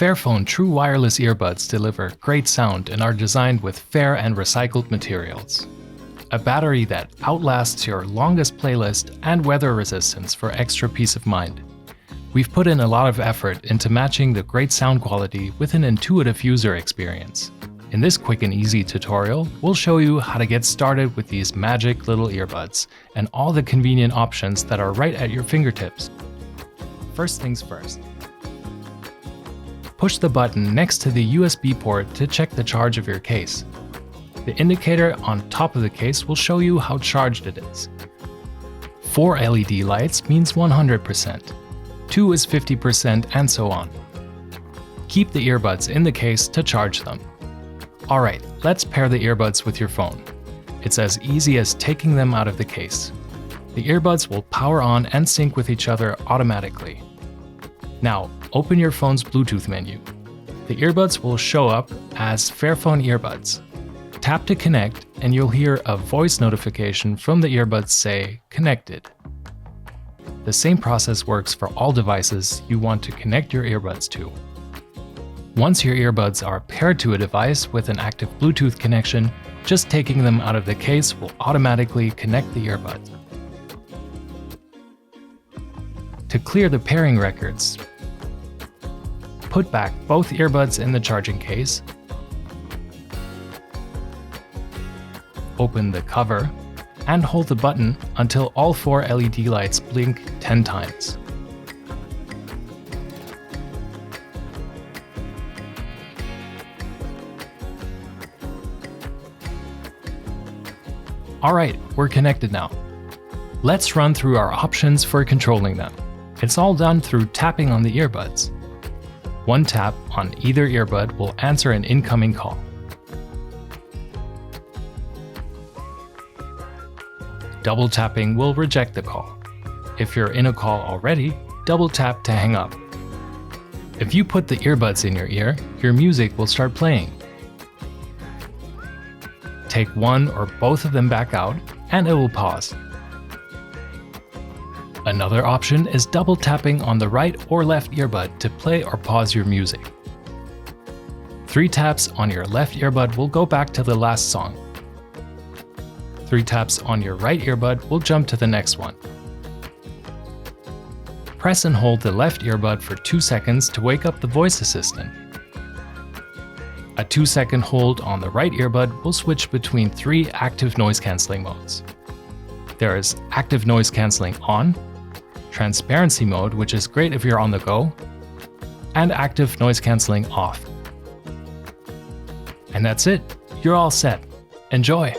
Fairphone true wireless earbuds deliver great sound and are designed with fair and recycled materials. A battery that outlasts your longest playlist and weather resistance for extra peace of mind. We've put in a lot of effort into matching the great sound quality with an intuitive user experience. In this quick and easy tutorial, we'll show you how to get started with these magic little earbuds and all the convenient options that are right at your fingertips. First things first. Push the button next to the USB port to check the charge of your case. The indicator on top of the case will show you how charged it is. 4 LED lights means 100%, 2 is 50%, and so on. Keep the earbuds in the case to charge them. Alright, let's pair the earbuds with your phone. It's as easy as taking them out of the case. The earbuds will power on and sync with each other automatically. Now, open your phone's Bluetooth menu. The earbuds will show up as Fairphone earbuds. Tap to connect and you'll hear a voice notification from the earbuds say, "Connected." The same process works for all devices you want to connect your earbuds to. Once your earbuds are paired to a device with an active Bluetooth connection, just taking them out of the case will automatically connect the earbuds. To clear the pairing records, put back both earbuds in the charging case, open the cover, and hold the button until all 4 LED lights blink 10 times. Alright, we're connected now. Let's run through our options for controlling them. It's all done through tapping on the earbuds. One tap on either earbud will answer an incoming call. Double tapping will reject the call. If you're in a call already, double tap to hang up. If you put the earbuds in your ear, your music will start playing. Take one or both of them back out, and it will pause. Another option is double tapping on the right or left earbud to play or pause your music. 3 taps on your left earbud will go back to the last song. 3 taps on your right earbud will jump to the next one. Press and hold the left earbud for 2 seconds to wake up the voice assistant. A 2-second hold on the right earbud will switch between 3 active noise cancelling modes. There is active noise cancelling on, transparency mode, which is great if you're on the go, and active noise cancelling off. And that's it, you're all set. Enjoy!